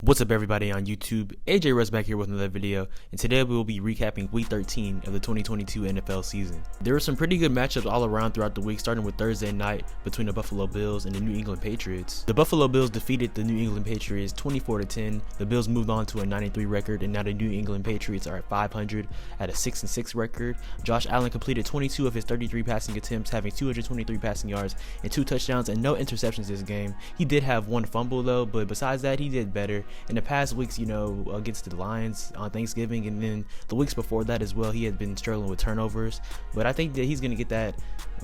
What's up everybody on YouTube, AJ Russ back here with another video, and today we will be recapping week 13 of the 2022 NFL season. There were some pretty good matchups all around throughout the week, starting with Thursday night between the Buffalo Bills and the New England Patriots. The Buffalo Bills defeated the New England Patriots 24-10. The Bills moved on to a 9-3 record, and now the New England Patriots are at 500 at a 6-6 record. Josh Allen completed 22 of his 33 passing attempts, having 223 passing yards and 2 touchdowns and no interceptions this game. He did have one fumble though, but besides that, he did better. In the past weeks, against the Lions on Thanksgiving, and then the weeks before that as well, he had been struggling with turnovers. But I think that he's going to get that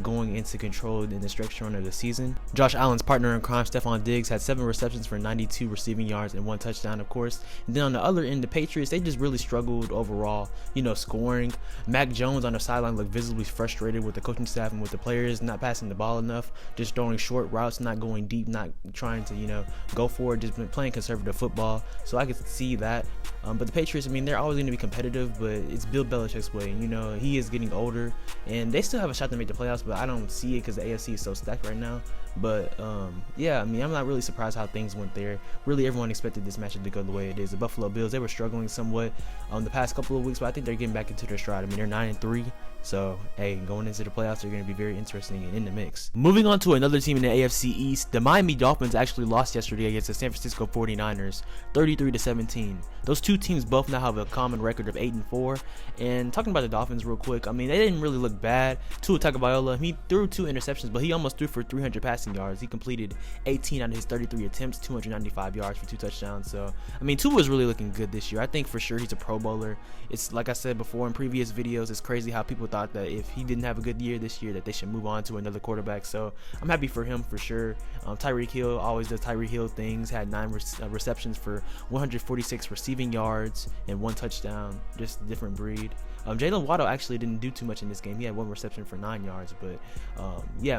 going into control in the stretch run of the season. Josh Allen's partner in crime, Stephon Diggs, had 7 receptions for 92 receiving yards and 1 touchdown, of course. And then on the other end, the Patriots, they just really struggled overall, scoring. Mac Jones on the sideline looked visibly frustrated with the coaching staff and with the players not passing the ball enough, just throwing short routes, not going deep, not trying to, go for it, just been playing conservative football. So I could see that. But the Patriots, they're always going to be competitive, but it's Bill Belichick's way. He is getting older, and they still have a shot to make the playoffs, but I don't see it because the AFC is so stacked right now. But I'm not really surprised how things went there. Really, everyone expected this matchup to go the way it is. The Buffalo Bills, they were struggling somewhat the past couple of weeks, but I think they're getting back into their stride. They're 9-3. So, hey, going into the playoffs, they're going to be very interesting and in the mix. Moving on to another team in the AFC East, the Miami Dolphins actually lost yesterday against the San Francisco 49ers, 33-17. Those two teams both now have a common record of 8-4. And talking about the Dolphins real quick, they didn't really look bad. Tua Tagovailoa, he threw 2 interceptions, but he almost threw for 300 passing yards. He completed 18 out of his 33 attempts, 295 yards for 2 touchdowns. So, Tua was really looking good this year. I think for sure he's a Pro Bowler. It's like I said before in previous videos, it's crazy how people thought that if he didn't have a good year this year that they should move on to another quarterback. So I'm happy for him for sure. Tyreek Hill always does Tyreek Hill things, had 9 receptions for 146 receiving yards and 1 touchdown, just a different breed. Jalen Waddle actually didn't do too much in this game. He had 1 reception for 9 yards. But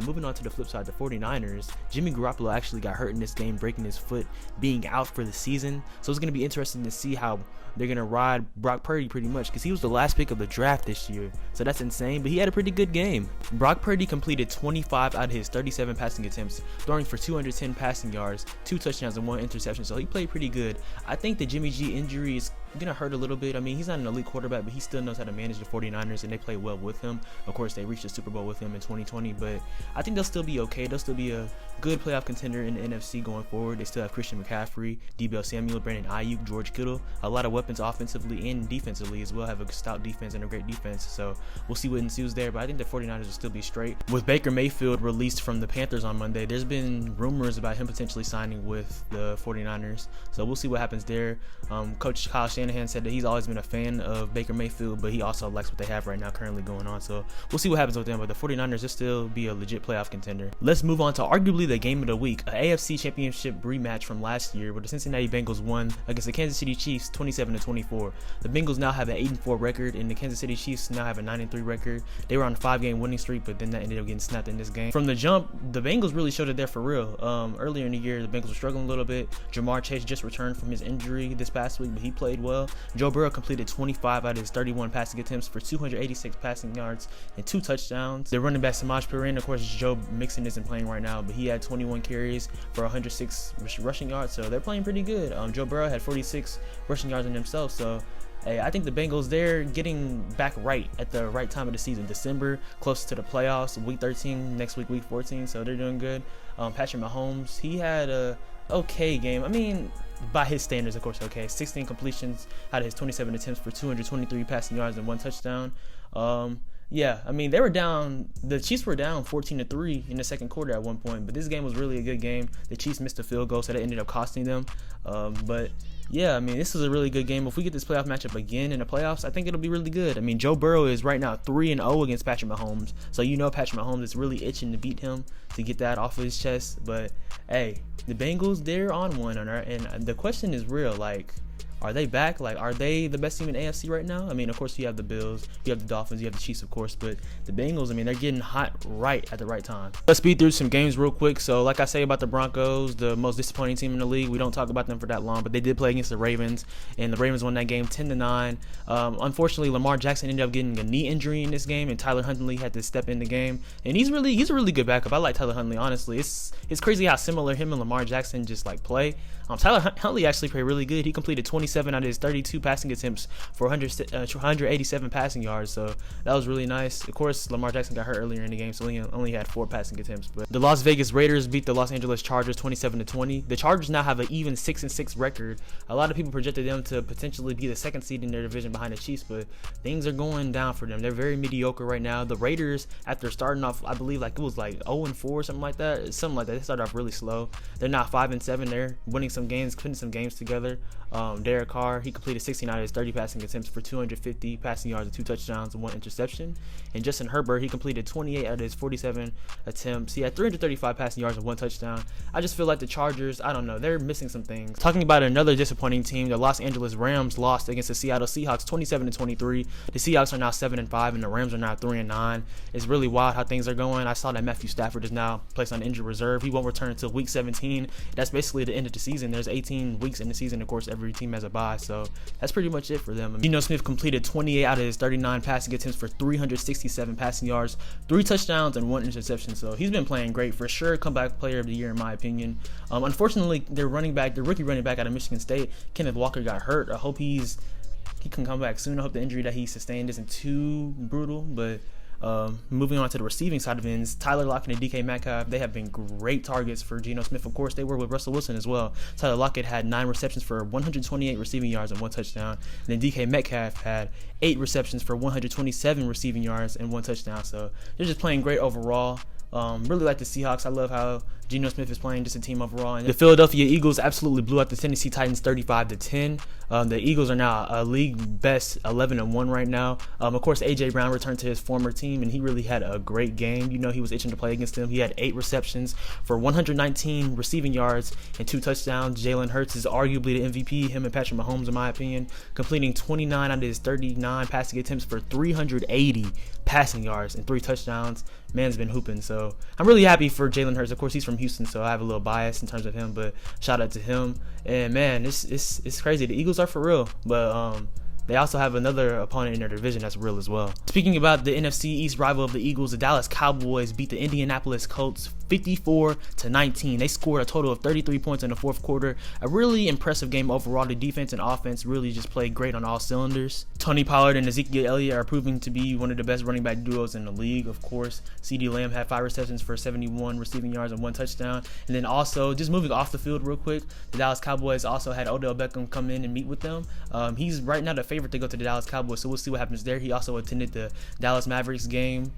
moving on to the flip side, the 49ers, Jimmy Garoppolo actually got hurt in this game, breaking his foot, being out for the season. So it's going to be interesting to see how they're going to ride Brock Purdy pretty much, because he was the last pick of the draft this year. So that's insane, but he had a pretty good game. Brock Purdy completed 25 out of his 37 passing attempts, throwing for 210 passing yards, 2 touchdowns and 1 interception. So he played pretty good. I think the Jimmy G injury is going to hurt a little bit. He's not an elite quarterback, but he still knows how to manage the 49ers, and they play well with him. Of course, they reached the Super Bowl with him in 2020, but I think they'll still be okay. They'll still be a good playoff contender in the NFC going forward. They still have Christian McCaffrey, Deebo Samuel, Brandon Ayuk, George Kittle, a lot of weapons offensively and defensively as well. Have a stout defense and a great defense, so we'll see what ensues there. But I think the 49ers will still be straight. With Baker Mayfield released from the Panthers on Monday, there's been rumors about him potentially signing with the 49ers, so we'll see what happens there. Coach Kyle Shanahan said that he's always been a fan of Baker Mayfield, but he also likes what they have right now currently going on, so we'll see what happens with them. But the 49ers will still be a legit playoff contender. Let's move on to arguably the game of the week, an AFC championship rematch from last year where the Cincinnati Bengals won against the Kansas City Chiefs 27-24. The Bengals now have an 8-4 record, and the Kansas City Chiefs now have a 9-3 record. They were on a 5-game winning streak, but then that ended up getting snapped in this game. From the jump, the Bengals really showed it there for real. Earlier in the year, the Bengals were struggling a little bit. Jamar Chase just returned from his injury this past week, but he played well. Joe Burrow completed 25 out of his 31 passing attempts for 286 passing yards and 2 touchdowns. Their running back Samaj Perrin, of course, Joe Mixon isn't playing right now, but he had 21 carries for 106 rushing yards, so they're playing pretty good. Joe Burrow had 46 rushing yards in himself, so hey, I think the Bengals, they're getting back right at the right time of the season. December, close to the playoffs, week 13, next week 14, so they're doing good. Patrick Mahomes, he had a okay game. By his standards, of course, okay. 16 completions out of his 27 attempts for 223 passing yards and 1 touchdown. They were down. The Chiefs were down 14-3 in the second quarter at one point, but this game was really a good game. The Chiefs missed a field goal, so that ended up costing them. This was a really good game. If we get this playoff matchup again in the playoffs, I think it'll be really good. Joe Burrow is right now 3-0 against Patrick Mahomes, so Patrick Mahomes is really itching to beat him, to get that off of his chest. But hey, the Bengals, they're on one, and the question is real, are they back? Like, are they the best team in AFC right now? I mean, of course, you have the Bills, you have the Dolphins, you have the Chiefs, of course, but the Bengals, I mean, they're getting hot right at the right time. Let's speed through some games real quick. So, like I say about the Broncos, the most disappointing team in the league, we don't talk about them for that long, but they did play against the Ravens, and the Ravens won that game 10-9. Unfortunately, Lamar Jackson ended up getting a knee injury in this game, and Tyler Huntley had to step in the game, and he's a really good backup. I like Tyler Huntley, honestly. It's crazy how similar him and Lamar Jackson just like play. Tyler Huntley actually played really good. He completed 27 out of his 32 passing attempts for 187 passing yards, so that was really nice. Of course, Lamar Jackson got hurt earlier in the game, so he only had 4 passing attempts. But the Las Vegas Raiders beat the Los Angeles Chargers 27-20. The Chargers now have an even 6-6 record. A lot of people projected them to potentially be the second seed in their division behind the Chiefs, but things are going down for them. They're very mediocre right now. The Raiders, after starting off, I believe it was 0-4, something like that. They started off really slow. They're now 5-7. They're winning some games, putting some games together. Derek Carr, he completed 16 out of his 30 passing attempts for 250 passing yards and 2 touchdowns and 1 interception. And Justin Herbert, he completed 28 out of his 47 attempts. He had 335 passing yards and 1 touchdown. I just feel like the Chargers, I don't know, they're missing some things. Talking about another disappointing team, the Los Angeles Rams lost against the Seattle Seahawks 27-23. The Seahawks are now 7-5 and the Rams are now 3-9. It's really wild how things are going. I saw that Matthew Stafford is now placed on injured reserve. He won't return until week 17. That's basically the end of the season. There's 18 weeks in the season. Of course, every team has a bye, so that's pretty much it for them. Geno Smith completed 28 out of his 39 passing attempts for 367 passing yards, 3 touchdowns, and 1 interception. So he's been playing great for sure. Comeback player of the year in my opinion. Unfortunately, their rookie running back out of Michigan State, Kenneth Walker, got hurt. I hope he can come back soon. I hope the injury that he sustained isn't too brutal, but moving on to the receiving side of things, Tyler Lockett and DK Metcalf, they have been great targets for Geno Smith. Of course, they were with Russell Wilson as well. Tyler Lockett had 9 receptions for 128 receiving yards and 1 touchdown. And then DK Metcalf had 8 receptions for 127 receiving yards and 1 touchdown. So they're just playing great overall. Really like the Seahawks. I love how Geno Smith is playing, just a team overall. And the Philadelphia Eagles absolutely blew out the Tennessee Titans 35-10. The Eagles are now a league best 11-1 right now. Of course, A.J. Brown returned to his former team, and he really had a great game. You know, he was itching to play against them. He had 8 receptions for 119 receiving yards and 2 touchdowns. Jalen Hurts is arguably the MVP, him and Patrick Mahomes, in my opinion, completing 29 out of his 39 passing attempts for 380 passing yards and 3 touchdowns. Man's been hooping, so I'm really happy for Jalen Hurts. Of course, he's from Houston, so I have a little bias in terms of him, but shout out to him. And man, it's crazy. The Eagles are for real, but they also have another opponent in their division that's real as well. Speaking about the NFC East rival of the Eagles, the Dallas Cowboys beat the Indianapolis Colts 54-19. They scored a total of 33 points in the fourth quarter. A really impressive game overall. The defense and offense really just played great on all cylinders. Tony Pollard and Ezekiel Elliott are proving to be one of the best running back duos in the league, of course. CeeDee Lamb had 5 receptions for 71 receiving yards and 1 touchdown. And then also, just moving off the field real quick, the Dallas Cowboys also had Odell Beckham come in and meet with them. He's right now the favorite to go to the Dallas Cowboys, so we'll see what happens there. He also attended the Dallas Mavericks game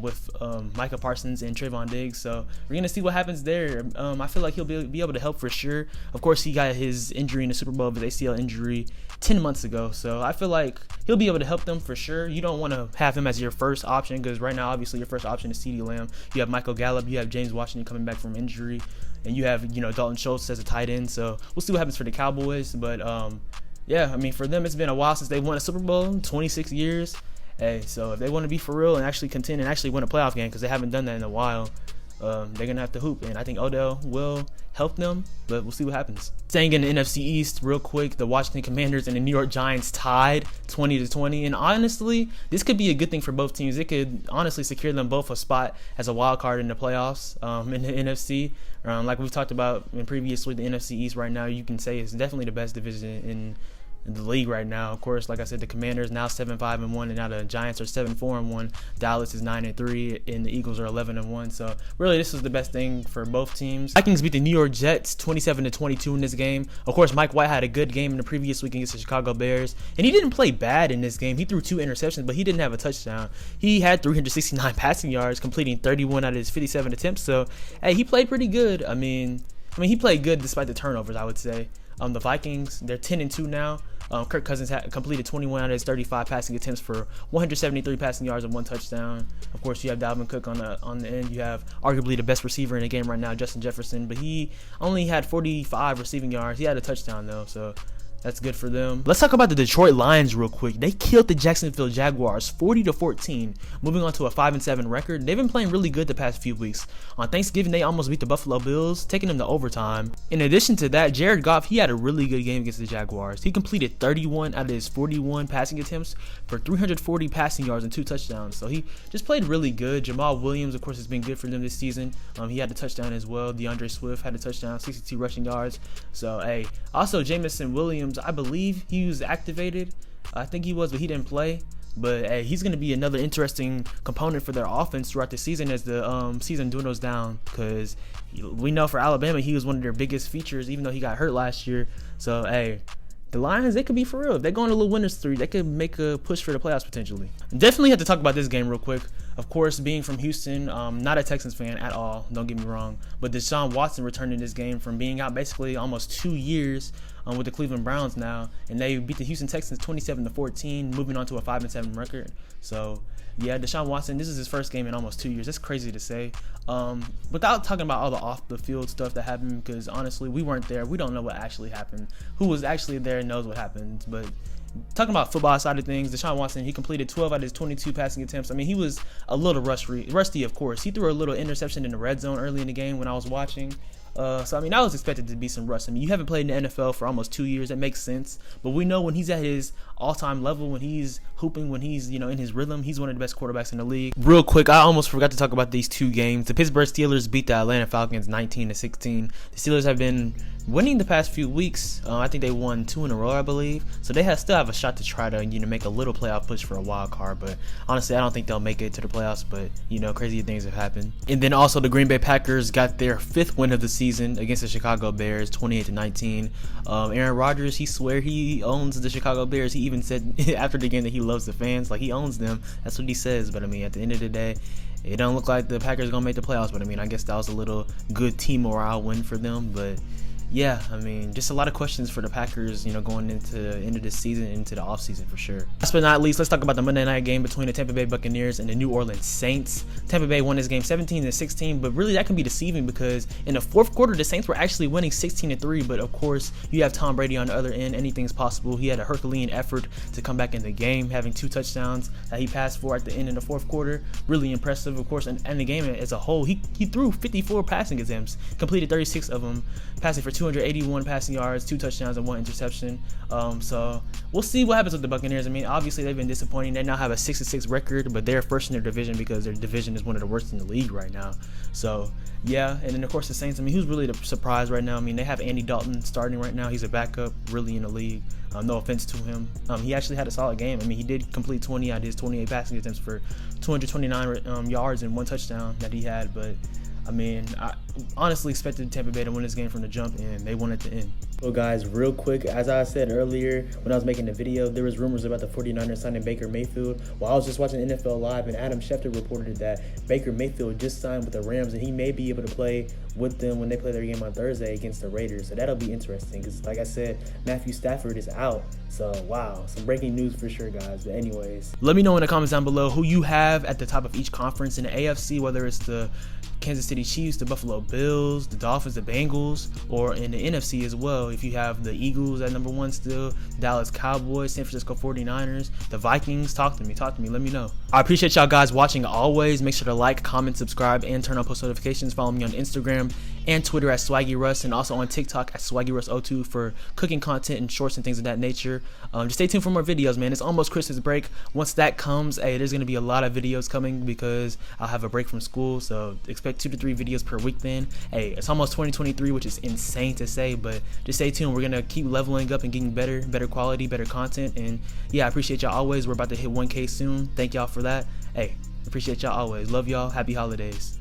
with Micah Parsons and Trayvon Diggs, so we're gonna see what happens there. I feel like he'll be able to help for sure. Of course, he got his injury in the Super Bowl, his ACL injury 10 months ago, so I feel like he'll be able to help them for sure. You don't want to have him as your first option, because right now obviously your first option is CeeDee Lamb. You have Michael Gallup, you have James Washington coming back from injury, and you have Dalton Schultz as a tight end. So we'll see what happens for the Cowboys, but yeah, I mean, for them, it's been a while since they won a Super Bowl, 26 years. Hey, so if they want to be for real and actually contend and actually win a playoff game, because they haven't done that in a while, they're going to have to hoop. And I think Odell will help them, but we'll see what happens. Staying in the NFC East real quick, the Washington Commanders and the New York Giants tied 20-20. And honestly, this could be a good thing for both teams. It could honestly secure them both a spot as a wild card in the playoffs in the NFC. Like we've talked about previously, the NFC East right now, you can say it's definitely the best division in the league right now. Of course, like I said, the Commanders now 7-5-1, and now the Giants are 7-4-1. Dallas is 9-3, and the Eagles are 11-1. So really, this is the best thing for both teams. Vikings beat the New York Jets 27-22 in this game. Of course, Mike White had a good game in the previous week against the Chicago Bears, and he didn't play bad in this game. He threw 2 interceptions, but he didn't have a touchdown. He had 369 passing yards, completing 31 out of his 57 attempts. So, hey, he played pretty good. I mean, he played good despite the turnovers, I would say. The Vikings, they're 10-2 now. Kirk Cousins had completed 21 out of his 35 passing attempts for 173 passing yards and 1 touchdown. Of course, you have Dalvin Cook on the end. You have arguably the best receiver in the game right now, Justin Jefferson, but he only had 45 receiving yards. He had a touchdown though, so That's good for them. Let's talk about the Detroit Lions real quick. They killed the Jacksonville Jaguars 40-14, moving on to a 5-7 record. They've been playing really good the past few weeks. On Thanksgiving, they almost beat the Buffalo Bills, taking them to overtime. In addition to that, Jared Goff, he had a really good game against the Jaguars. He completed 31 out of his 41 passing attempts for 340 passing yards and 2 touchdowns. So he just played really good. Jamal Williams, of course, has been good for them this season. He had a touchdown as well. DeAndre Swift had a touchdown, 62 rushing yards. So, hey, also Jamison Williams, I believe he was activated. I think he was, but he didn't play. But hey, he's going to be another interesting component for their offense throughout the season as the season dwindles down. Because we know for Alabama, he was one of their biggest features, even though he got hurt last year. So, hey, the Lions, they could be for real. If they go on a little winner's streak, they could make a push for the playoffs potentially. Definitely have to talk about this game real quick. Of course, being from Houston, not a Texans fan at all, don't get me wrong. But Deshaun Watson returned in this game from being out basically almost 2 years with the Cleveland Browns now. And they beat the Houston Texans 27-14, moving on to a 5-7 record. So, yeah, Deshaun Watson, this is his first game in almost 2 years. That's crazy to say. Without talking about all the off-the-field stuff that happened, because honestly, we weren't there. We don't know what actually happened. Who was actually there knows what happened. But talking about football side of things, Deshaun Watson, he completed 12 out of his 22 passing attempts. I mean, he was a little rusty, of course. He threw a little interception in the red zone early in the game when I was watching. So, I mean, I was expected to be some rust. I mean, you haven't played in the NFL for almost 2 years. That makes sense. But we know when he's at his all-time level, when he's hooping, when he's, in his rhythm, he's one of the best quarterbacks in the league. Real quick, I almost forgot to talk about these 2 games. The Pittsburgh Steelers beat the Atlanta Falcons 19-16. The Steelers have been winning the past few weeks. I think they won 2 in a row, I believe. So they still have a shot to try to, make a little playoff push for a wild card. But honestly, I don't think they'll make it to the playoffs. But, crazy things have happened. And then also the Green Bay Packers got their 5th win of the season against the Chicago Bears, 28-19. Aaron Rodgers, he swear he owns the Chicago Bears. He even said after the game that he loves the fans. Like, he owns them. That's what he says. But, I mean, at the end of the day, it don't look like the Packers are going to make the playoffs. But, I mean, I guess that was a little good team morale win for them. But yeah, I mean, just a lot of questions for the Packers, going into the end of this season, into the offseason for sure. Last but not least, let's talk about the Monday night game between the Tampa Bay Buccaneers and the New Orleans Saints. Tampa Bay won this game 17-16, but really that can be deceiving because in the fourth quarter, the Saints were actually winning 16-3, but of course, you have Tom Brady on the other end. Anything's possible. He had a Herculean effort to come back in the game, having 2 touchdowns that he passed for at the end in the fourth quarter. Really impressive, of course, and the game as a whole. He threw 54 passing attempts, completed 36 of them, passing for 281 passing yards, 2 touchdowns, and 1 interception. So we'll see what happens with the Buccaneers. I mean, obviously they've been disappointing. They now have a 6-6 record, but they're first in their division because their division is one of the worst in the league right now. So yeah, and then of course the Saints. I mean, who's really the surprise right now? I mean, they have Andy Dalton starting right now. He's a backup, really in the league. No offense to him. He actually had a solid game. I mean, he did complete 20 out of his 28 passing attempts for 229 yards and 1 touchdown that he had, but I mean, I honestly expected Tampa Bay to win this game from the jump, and they won at the end. So guys, real quick, as I said earlier when I was making the video, there was rumors about the 49ers signing Baker Mayfield. Well, I was just watching NFL Live, and Adam Schefter reported that Baker Mayfield just signed with the Rams, and he may be able to play with them when they play their game on Thursday against the Raiders. So that'll be interesting because, like I said, Matthew Stafford is out. So, wow, some breaking news for sure, guys. But anyways, let me know in the comments down below who you have at the top of each conference in the AFC, whether it's the Kansas City Chiefs, the Buffalo Bills, the Dolphins, the Bengals, or in the NFC as well. If you have the Eagles at number 1 still, Dallas Cowboys, San Francisco 49ers, the Vikings, talk to me, let me know. I appreciate y'all guys watching always. Make sure to like, comment, subscribe, and turn on post notifications. Follow me on Instagram and Twitter at SwaggyRuss, and also on TikTok at SwaggyRuss02 for cooking content and shorts and things of that nature. Just stay tuned for more videos, man. It's almost Christmas break. Once that comes, hey, there's going to be a lot of videos coming because I'll have a break from school, so expect 2 to 3 videos per week then. Hey, it's almost 2023, which is insane to say, but just stay tuned. We're going to keep leveling up and getting better quality, better content, and yeah, I appreciate y'all always. We're about to hit 1K soon. Thank y'all for that. Hey, appreciate y'all always. Love y'all. Happy holidays.